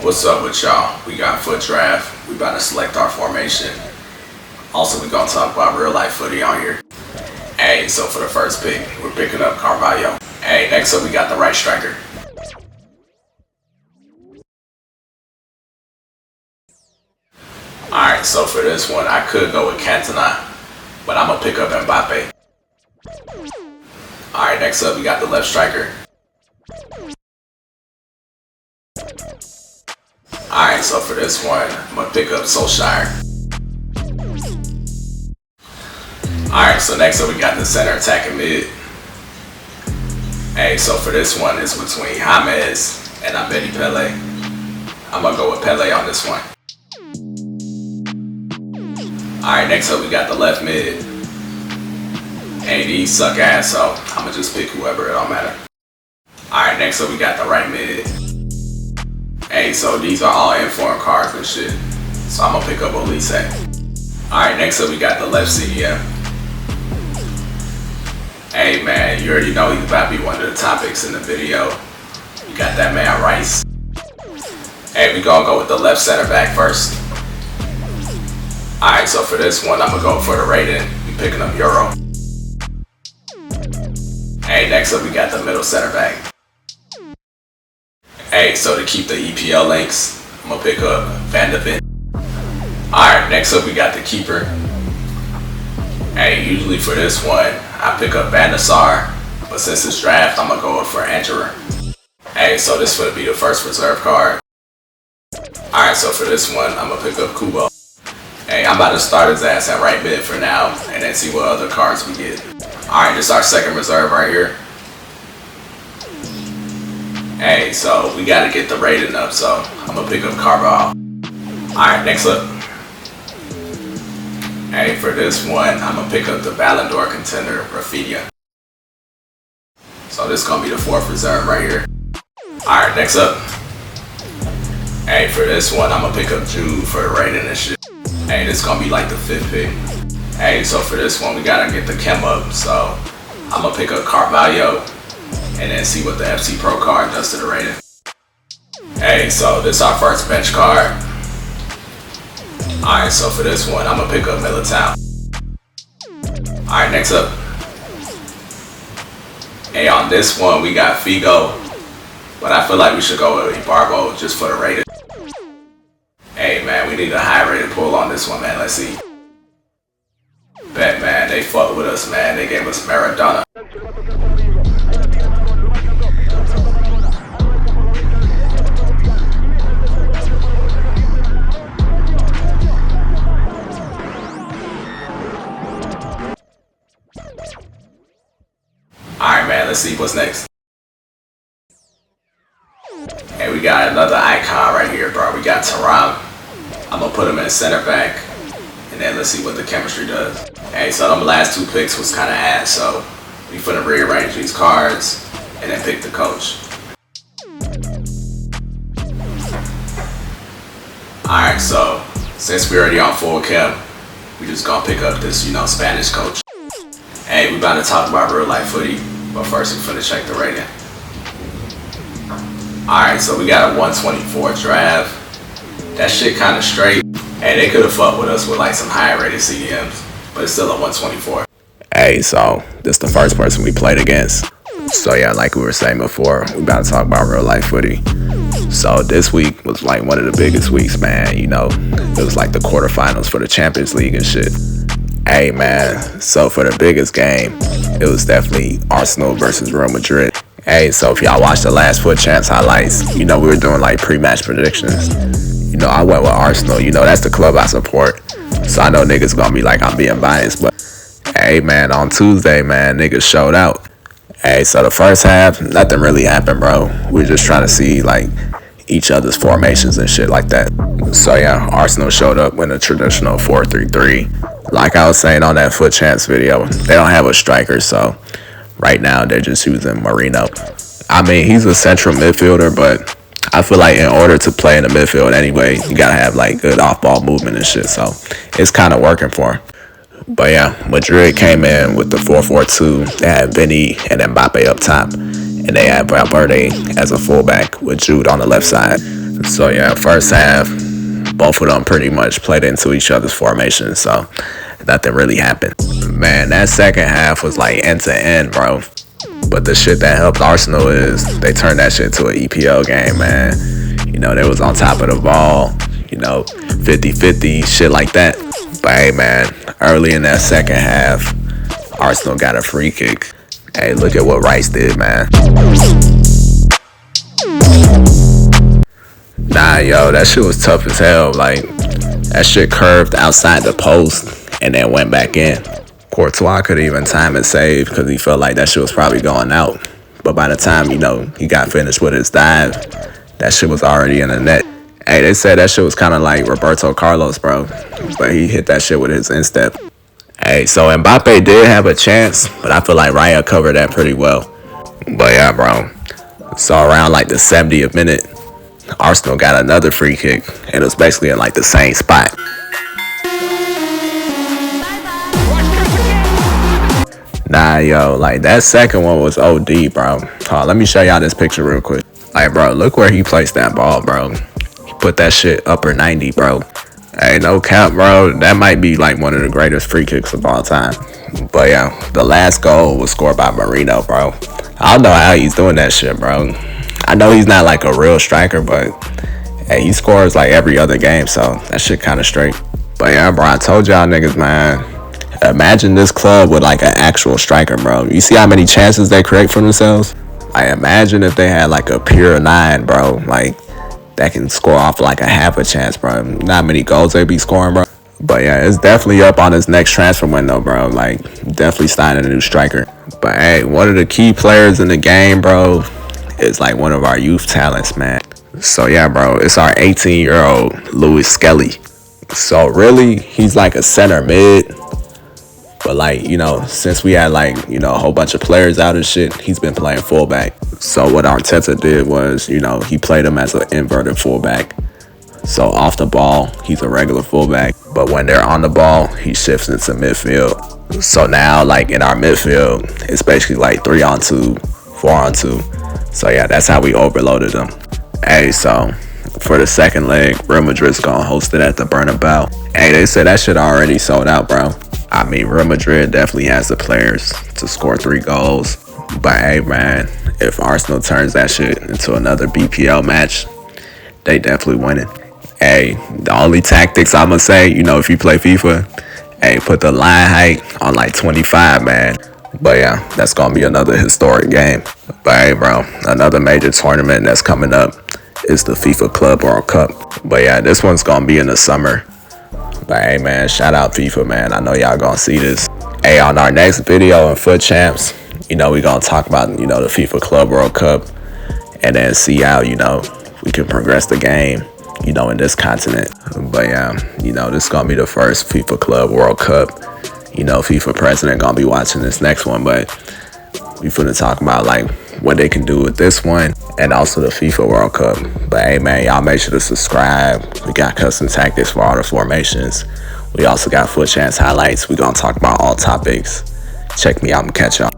What's up with y'all? We got foot draft. We about to select our formation. Also, we gonna talk about real life footy on here. Hey, so for the first pick, we're picking up Carvalho. Hey, next up we got the right striker. Alright, so for this one, I could go with Cantona, but I'm gonna pick up Mbappe. Alright, next up we got the left striker. Alright, so for this one, I'm gonna pick up Solskjaer. Alright, so next up we got the center attacking mid. Hey, so for this one, it's between James and Abedi Pele. I'm gonna go with Pele on this one. Alright, next up we got the left mid. Hey, these suck ass, so I'm gonna just pick whoever, it don't matter. Alright, next up we got the right mid. Hey, so these are all informed cards and shit. So I'm gonna pick up Olise. Alright, next up we got the left CDM. Hey man, you already know he's about to be one of the topics in the video. You got that man Rice. Hey, we gonna go with the left center back first. Alright, so for this one, I'm gonna go for the rating. We picking up Euro. Hey, next up we got the middle center back. Hey, so to keep the EPL links, I'm gonna pick up Van de Ven. Alright, next up we got the keeper. Hey, usually for this one, I pick up Van der Sar, but since it's draft, I'm gonna go for Andrew. Hey, so this would be the first reserve card. Alright, so for this one, I'm gonna pick up Kubo. Hey, I'm about to start his ass at right mid for now, and then see what other cards we get. Alright, this is our second reserve right here. Hey, so we gotta get the rating up, so I'm gonna pick up Carvalho. Alright, next up. Hey, for this one, I'm gonna pick up the Ballon d'Or contender, Rafinha. So this is gonna be the fourth reserve right here. Alright, next up. Hey, for this one, I'm gonna pick up Jude for the rating and shit. Hey, this is gonna be like the fifth pick. Hey, so for this one, we gotta get the chem up, so I'm gonna pick up Carvalho and then see what the FC Pro card does to the rating. Hey, so this is our first bench card. Alright, so for this one, I'm gonna pick up Militao. Alright, next up. Hey, on this one, we got Figo, but I feel like we should go with Ibarbo just for the rating. Hey man, we need a high rated pull on this one, man. Let's see. Bet man, they fucked with us, man. They gave us Maradona. Alright man, let's see what's next. Hey, we got another icon right here, bro. We got Taram. I'm gonna put him in center back, and then let's see what the chemistry does. Hey, so them last two picks was kind of ass, so we finna rearrange these cards and then pick the coach. Alright, so since we're already on full chem, we just gonna pick up this, Spanish coach. Hey, we about to talk about real life footy, but first we finna check the rating. Alright, so we got a 124 draft. That shit kind of straight. Hey, they could have fucked with us with like some higher rated CDMs, but it's still a 124. Hey, so this is the first person we played against. So yeah, like we were saying before, we about to talk about real life footy. So this week was like one of the biggest weeks, man. It was like the quarterfinals for the Champions League and shit. Hey man, so for the biggest game, it was definitely Arsenal versus Real Madrid. Hey, so if y'all watched the last Fut Champs highlights, we were doing like pre-match predictions. I went with Arsenal. That's the club I support. So I know niggas gonna be like I'm being biased, but hey man, on Tuesday, man, niggas showed out. Hey, so the first half, nothing really happened, bro. We were just trying to see like each other's formations and shit like that. So yeah, Arsenal showed up with a traditional 4-3-3. Like I was saying on that Fut Champs video, they don't have a striker, so right now they're just using Marino. I mean, he's a central midfielder, but I feel like in order to play in the midfield anyway, you gotta have like good off-ball movement and shit, so it's kind of working for him. But yeah, Madrid came in with the 4-4-2. They had Vinny and Mbappe up top, and they had Valverde as a fullback with Jude on the left side. So yeah, first half, both of them pretty much played into each other's formation, so nothing really happened. Man, that second half was like end to end, bro. But the shit that helped Arsenal is they turned that shit to an EPL game, man. You know, they was on top of the ball, you know, 50-50, shit like that. But hey, man, early in that second half, Arsenal got a free kick. Hey, look at what Rice did, man. Nah, yo, that shit was tough as hell. Like, that shit curved outside the post and then went back in. Courtois could even time and save because he felt like that shit was probably going out. But by the time, you know, he got finished with his dive, that shit was already in the net. Hey, they said that shit was kind of like Roberto Carlos, bro. But he hit that shit with his instep. Hey, so Mbappe did have a chance, but I feel like Raya covered that pretty well. But yeah, bro. So around like the 70th minute, Arsenal got another free kick, and it was basically in like the same spot. Nah, yo, like that second one was OD, bro. Let me show y'all this picture real quick. Like, bro, look where he placed that ball, bro. He put that shit upper 90, bro. Hey, no cap, bro. That might be like one of the greatest free kicks of all time. But yeah, the last goal was scored by Marino, bro. I don't know how he's doing that shit, bro. I know he's not like a real striker, but hey, he scores like every other game, so that shit kind of straight. But yeah, bro, I told y'all niggas, man. Imagine this club with like an actual striker, bro. You see how many chances they create for themselves? I imagine if they had like a pure 9, bro, like that can score off like a half a chance, bro. Not many goals they be scoring, bro. But yeah, it's definitely up on his next transfer window, bro. Like, definitely signing a new striker. But hey, one of the key players in the game, bro, is like one of our youth talents, man. So yeah, bro, it's our 18-year-old Louis Skelly. So really, he's like a center mid. But like, you know, since we had like, you know, a whole bunch of players out and shit, he's been playing fullback. So what Arteta did was, you know, he played him as an inverted fullback. So off the ball, he's a regular fullback. But when they're on the ball, he shifts into midfield. So now, like in our midfield, it's basically like 3-on-2, 4-on-2. So yeah, that's how we overloaded them. Hey, so for the second leg, Real Madrid's gonna host it at the Bernabeu. Hey, they said that shit already sold out, bro. I mean, Real Madrid definitely has the players to score 3 goals. But hey, man, if Arsenal turns that shit into another BPL match, they definitely winning. Hey, the only tactics I'm gonna say, you know, if you play FIFA, hey, put the line height on like 25, man. But yeah, that's gonna be another historic game. But hey, bro, another major tournament that's coming up is the FIFA Club World Cup. But yeah, this one's gonna be in the summer. But hey, man, shout out FIFA, man. I know y'all gonna see this. Hey, on our next video in Fut Champs, you know, we gonna talk about, you know, the FIFA Club World Cup and then see how, you know, we can progress the game, you know, in this continent. But yeah, you know, this is gonna be the first FIFA Club World Cup. You know, FIFA president gonna be watching this next one, but we finna talk about like what they can do with this one and also the FIFA World Cup. But hey, man, y'all make sure to subscribe. We got custom tactics for all the formations. We also got Fut Champs highlights. We gonna talk about all topics. Check me out and catch y'all.